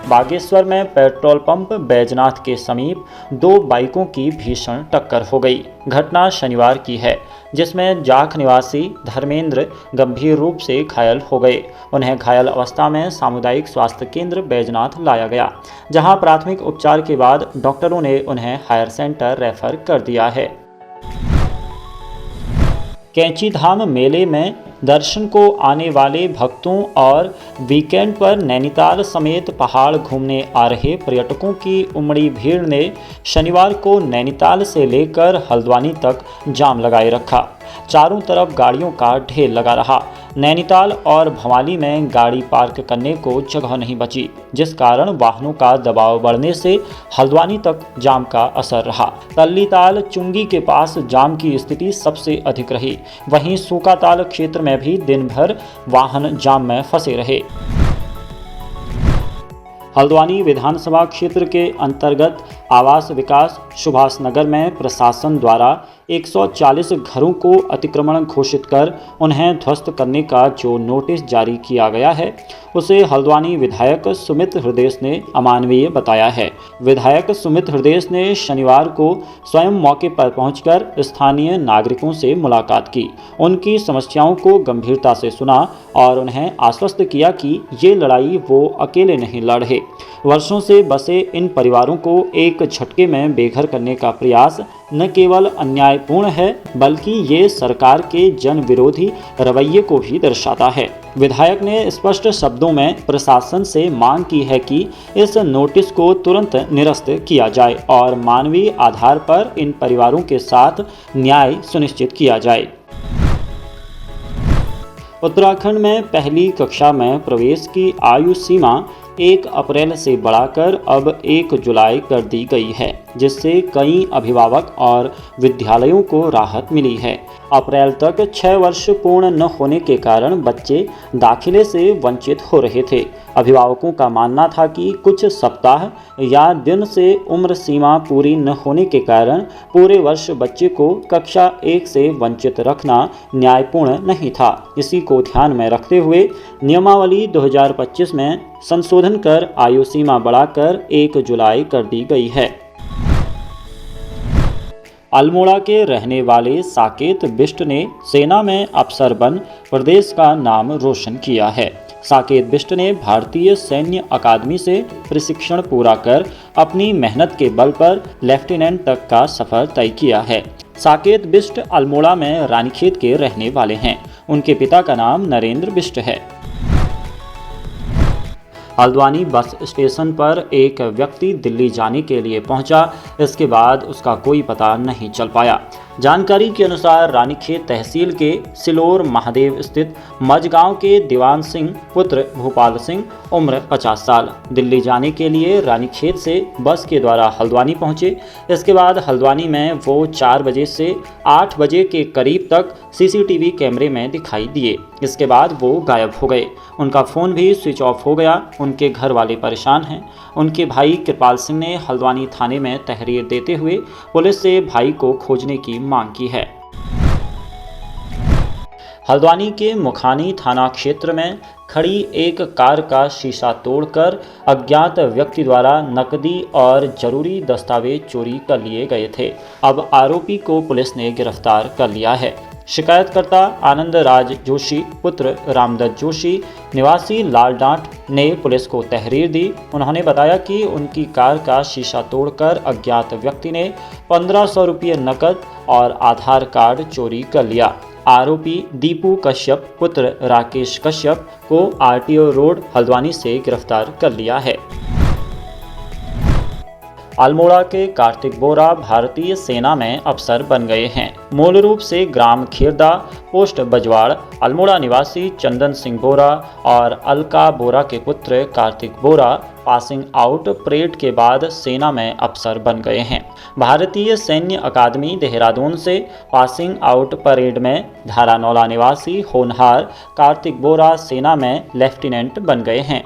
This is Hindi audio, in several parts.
बागेश्वर में पेट्रोल पंप बैजनाथ के समीप दो बाइकों की भीषण टक्कर हो गई। घटना शनिवार की है, जिसमें जाख निवासी धर्मेंद्र गंभीर रूप से घायल हो गए। उन्हें घायल अवस्था में सामुदायिक स्वास्थ्य केंद्र बैजनाथ लाया गया, जहां प्राथमिक उपचार के बाद डॉक्टरों ने उन्हें हायर सेंटर रेफर कर दिया है। कैंचीधाम मेले में दर्शन को आने वाले भक्तों और वीकेंड पर नैनीताल समेत पहाड़ घूमने आ रहे पर्यटकों की उमड़ी भीड़ ने शनिवार को नैनीताल से लेकर हल्द्वानी तक जाम लगाए रखा। चारों तरफ गाड़ियों का ढेर लगा रहा। नैनीताल और भवाली में गाड़ी पार्क करने को जगह नहीं बची, जिस कारण वाहनों का दबाव बढ़ने से हल्द्वानी तक जाम का असर रहा। तल्लीताल चुंगी के पास जाम की स्थिति सबसे अधिक रही। वहीं सूकाताल क्षेत्र में भी दिन भर वाहन जाम में फंसे रहे। हल्द्वानी विधानसभा क्षेत्र के अंतर्गत आवास विकास सुभाष नगर में प्रशासन द्वारा 140 घरों को अतिक्रमण घोषित कर उन्हें ध्वस्त करने का जो नोटिस जारी किया गया है, उसे हल्द्वानी विधायक सुमित हृदयेश ने अमानवीय बताया है। विधायक सुमित हृदयेश ने शनिवार को स्वयं मौके पर पहुंचकर स्थानीय नागरिकों से मुलाकात की, उनकी समस्याओं को गंभीरता से सुना और उन्हें आश्वस्त किया कि ये लड़ाई वो अकेले नहीं लड़ रहे। वर्षों से बसे इन परिवारों को एक झटके में बेघर करने का प्रयास न केवल अन्यायपूर्ण है, बल्कि ये सरकार के जन विरोधी रवैये को भी दर्शाता है। विधायक ने स्पष्ट शब्दों में प्रशासन से मांग की है कि इस नोटिस को तुरंत निरस्त किया जाए और मानवीय आधार पर इन परिवारों के साथ न्याय सुनिश्चित किया जाए। उत्तराखंड में पहली कक्षा में प्रवेश की आयु सीमा 1 अप्रैल से बढ़ाकर अब 1 जुलाई कर दी गई है, जिससे कई अभिभावक और विद्यालयों को राहत मिली है। अप्रैल तक 6 वर्ष पूर्ण न होने के कारण बच्चे दाखिले से वंचित हो रहे थे। अभिभावकों का मानना था कि कुछ सप्ताह या दिन से उम्र सीमा पूरी न होने के कारण पूरे वर्ष बच्चे को कक्षा 1 से वंचित रखना न्यायपूर्ण नहीं था। इसी को ध्यान में रखते हुए नियमावली 2025 में संशोधन कर आयु सीमा बढ़ाकर 1 जुलाई कर दी गई है। अल्मोड़ा के रहने वाले साकेत बिष्ट ने सेना में अफसर बन प्रदेश का नाम रोशन किया है। साकेत बिष्ट ने भारतीय सैन्य अकादमी से प्रशिक्षण पूरा कर अपनी मेहनत के बल पर लेफ्टिनेंट तक का सफर तय किया है। साकेत बिष्ट अल्मोड़ा में रानीखेत के रहने वाले हैं। उनके पिता का नाम नरेंद्र बिष्ट है। हल्द्वानी बस स्टेशन पर एक व्यक्ति दिल्ली जाने के लिए पहुंचा। इसके बाद उसका कोई पता नहीं चल पाया। जानकारी के अनुसार रानीखेत तहसील के सिलोर महादेव स्थित मजगांव के दीवान सिंह पुत्र भूपाल सिंह उम्र 50 साल दिल्ली जाने के लिए रानीखेत से बस के द्वारा हल्द्वानी पहुंचे। इसके बाद हल्द्वानी में वो 4 बजे से 8 बजे के करीब तक सीसीटीवी कैमरे में दिखाई दिए। इसके बाद वो गायब हो गए। उनका फ़ोन भी स्विच ऑफ हो गया। उनके घर वाले परेशान हैं। उनके भाई कृपाल सिंह ने हल्द्वानी थाने में तहरीर देते हुए पुलिस से भाई को खोजने की मांग की है। हल्द्वानी के मुखानी थाना क्षेत्र में खड़ी एक कार का शीशा तोड़कर अज्ञात व्यक्ति द्वारा नकदी और जरूरी दस्तावेज चोरी कर लिए गए थे। अब आरोपी को पुलिस ने गिरफ्तार कर लिया है। शिकायतकर्ता आनंद राज जोशी पुत्र रामदत्त जोशी निवासी लालडांट ने पुलिस को तहरीर दी। उन्होंने बताया कि उनकी कार का शीशा तोड़कर अज्ञात व्यक्ति ने 1500 रुपये नकद और आधार कार्ड चोरी कर लिया। आरोपी दीपू कश्यप पुत्र राकेश कश्यप को आरटीओ रोड हल्द्वानी से गिरफ्तार कर लिया है। अल्मोड़ा के कार्तिक बोरा भारतीय सेना में अफसर बन गए हैं। मूल रूप से ग्राम खीरदा पोस्ट बजवाड़ अल्मोड़ा निवासी चंदन सिंह बोरा और अलका बोरा के पुत्र कार्तिक बोरा पासिंग आउट परेड के बाद सेना में अफसर बन गए हैं। भारतीय सैन्य अकादमी देहरादून से पासिंग आउट परेड में धारानौला निवासी होनहार कार्तिक बोरा सेना में लेफ्टिनेंट बन गए हैं।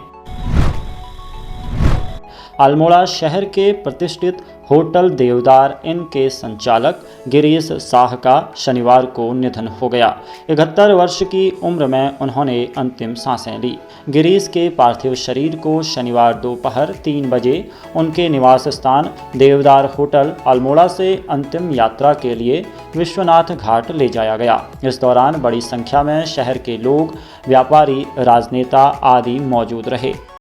अल्मोड़ा शहर के प्रतिष्ठित होटल देवदार इन के संचालक गिरीश शाह का शनिवार को निधन हो गया। 71 वर्ष की उम्र में उन्होंने अंतिम सांसें ली। गिरीश के पार्थिव शरीर को शनिवार दोपहर 3 बजे उनके निवास स्थान देवदार होटल अल्मोड़ा से अंतिम यात्रा के लिए विश्वनाथ घाट ले जाया गया। इस दौरान बड़ी संख्या में शहर के लोग, व्यापारी, राजनेता आदि मौजूद रहे।